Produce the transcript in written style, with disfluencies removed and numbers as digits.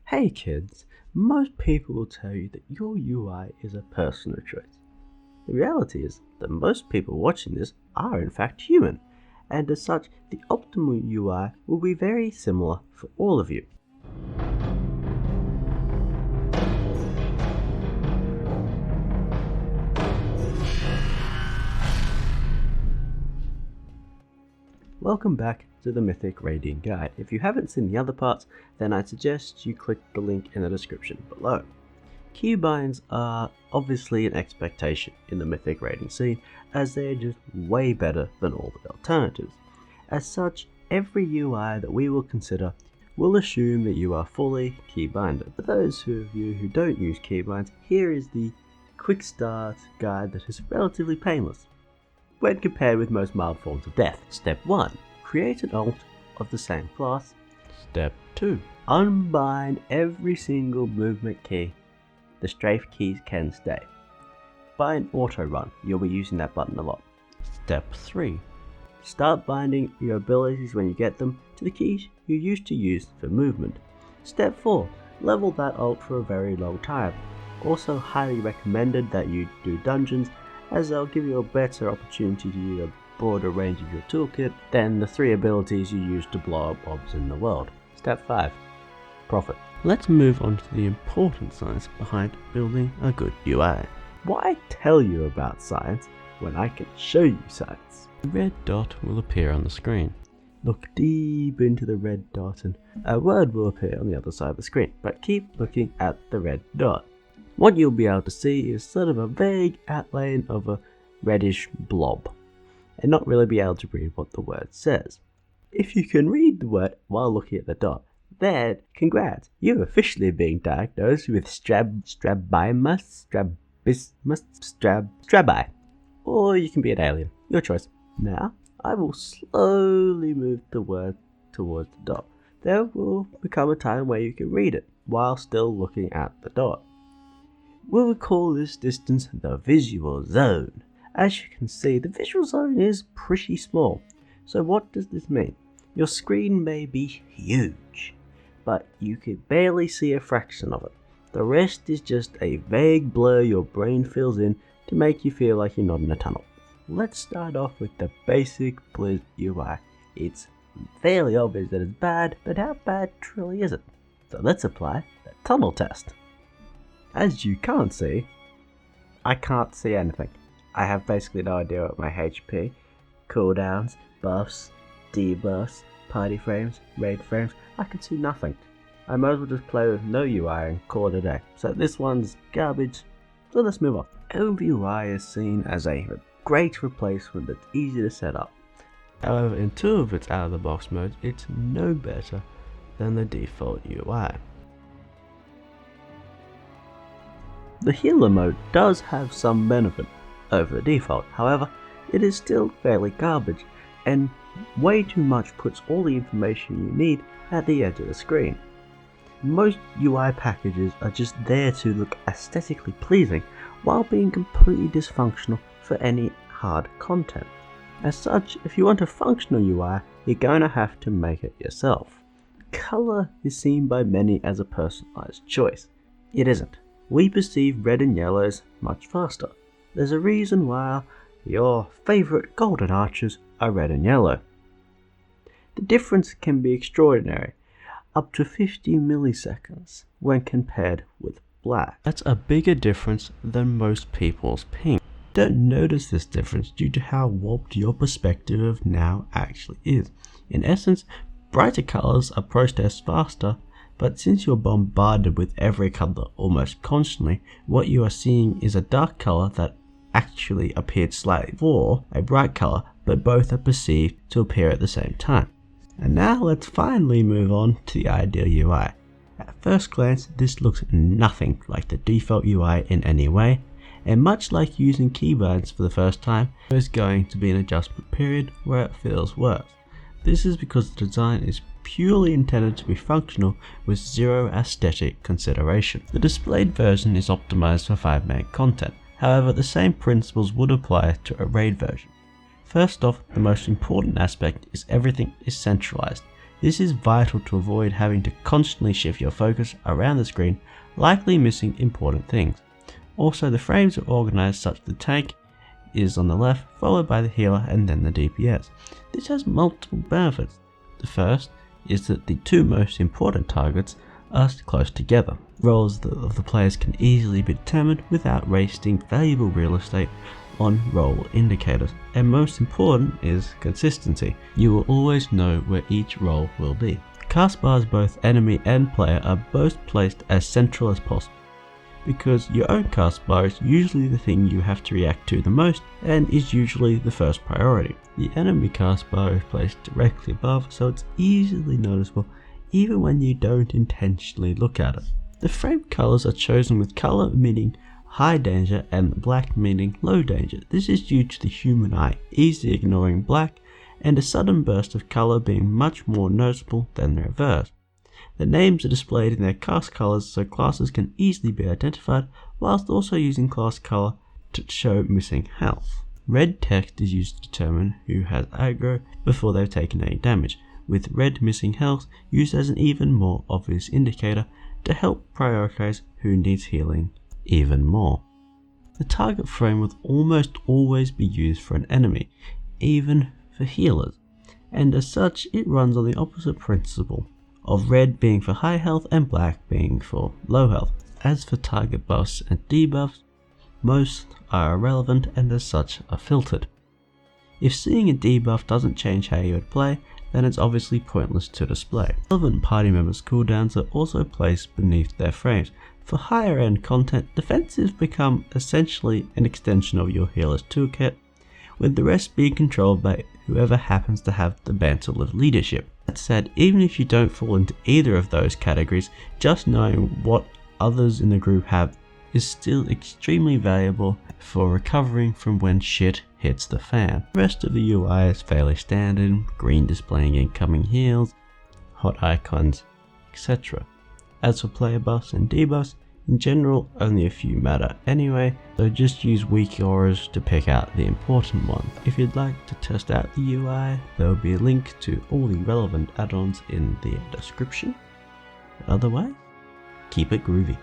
Hey kids, most people will tell you that your UI is a personal choice. The reality is that most people watching this are in fact human, and as such, the optimal UI will be very similar for all of you. Welcome back to the Mythic Raider guide. If you haven't seen the other parts, then I'd suggest you click the link in the description below. Keybinds are obviously an expectation in the Mythic raiding scene, as they are just way better than all the alternatives. As such, every UI that we will consider will assume that you are fully keybinded. For those of you who don't use keybinds, here is the quick start guide that is relatively painless when compared with most mild forms of death. Step 1. Create an alt of the same class. Step 2. Unbind every single movement key. The strafe keys can stay. Bind auto run, you'll be using that button a lot. Step 3. Start binding your abilities when you get them to the keys you used to use for movement. Step 4. Level that alt for a very long time. Also highly recommended that you do dungeons, as they'll give you a better opportunity to use a broader range of your toolkit than the 3 abilities you use to blow up mobs in the world. Step 5. Profit. Let's move on to the important science behind building a good UI. Why tell you about science when I can show you science? The red dot will appear on the screen. Look deep into the red dot and a word will appear on the other side of the screen, but keep looking at the red dot. What you'll be able to see is sort of a vague outline of a reddish blob, and not really be able to read what the word says. If you can read the word while looking at the dot, then congrats, you're officially being diagnosed with strabimus, strabi, or you can be an alien, your choice. Now, I will slowly move the word towards the dot. There will become a time where you can read it while still looking at the dot. We'll call this distance the visual zone. As you can see, the visual zone is pretty small. So what does this mean? Your screen may be huge, but you can barely see a fraction of it. The rest is just a vague blur your brain fills in to make you feel like you're not in a tunnel. Let's start off with the basic Blizz UI. It's fairly obvious that it's bad, but how bad truly is it? So let's apply the tunnel test. As you can't see, I can't see anything. I have basically no idea what my HP, cooldowns, buffs, debuffs, party frames, raid frames, I can see nothing. I might as well just play with no UI and call it a day. So this one's garbage, so let's move on. OVUI is seen as a great replacement that's easy to set up. However, in 2 of its out of the box modes, it's no better than the default UI. The healer mode does have some benefit over the default, however, it is still fairly garbage, and way too much puts all the information you need at the edge of the screen. Most UI packages are just there to look aesthetically pleasing, while being completely dysfunctional for any hard content. As such, if you want a functional UI, you're going to have to make it yourself. Color is seen by many as a personalized choice. It isn't. We perceive red and yellow as much faster. There's a reason why your favourite golden archers are red and yellow. The difference can be extraordinary, up to 50 milliseconds when compared with black. That's a bigger difference than most people's ping. Don't notice this difference due to how warped your perspective of now actually is. In essence, brighter colours are processed faster, but since you're bombarded with every colour almost constantly, what you are seeing is a dark colour that actually appeared slightly before a bright colour, but both are perceived to appear at the same time. And now let's finally move on to the ideal UI. At first glance, this looks nothing like the default UI in any way, and much like using keybinds for the first time, there's going to be an adjustment period where it feels worse. This is because the design is purely intended to be functional with zero aesthetic consideration. The displayed version is optimized for 5 meg content, however the same principles would apply to a raid version. First off, the most important aspect is everything is centralized. This is vital to avoid having to constantly shift your focus around the screen, likely missing important things. Also, the frames are organized such the tank is on the left, followed by the healer and then the DPS. This has multiple benefits. The first is that the two most important targets are close together. Roles of the players can easily be determined without wasting valuable real estate on role indicators, and most important is consistency. You will always know where each role will be. Cast bars, both enemy and player, are both placed as central as possible, because your own cast bar is usually the thing you have to react to the most and is usually the first priority. The enemy cast bar is placed directly above, so it's easily noticeable even when you don't intentionally look at it. The frame colors are chosen with color meaning high danger and black meaning low danger. This is due to the human eye easily ignoring black and a sudden burst of color being much more noticeable than the reverse. The names are displayed in their cast colors so classes can easily be identified, whilst also using class color to show missing health. Red text is used to determine who has aggro before they've taken any damage, with red missing health used as an even more obvious indicator to help prioritize who needs healing even more. The target frame will almost always be used for an enemy, even for healers, and as such it runs on the opposite principle of red being for high health and black being for low health. As for target buffs and debuffs, most are irrelevant and as such are filtered. If seeing a debuff doesn't change how you would play, then it's obviously pointless to display. Relevant party members' cooldowns are also placed beneath their frames. For higher end content, defensives become essentially an extension of your healer's toolkit, with the rest being controlled by whoever happens to have the mantle of leadership. That said, even if you don't fall into either of those categories, just knowing what others in the group have is still extremely valuable for recovering from when shit hits the fan. The rest of the UI is fairly standard, green displaying incoming heals, hot icons, etc. As for player buffs and debuffs, in general only a few matter anyway, so just use weak auras to pick out the important ones. If you'd like to test out the UI, there will be a link to all the relevant add-ons in the description. But otherwise, keep it groovy.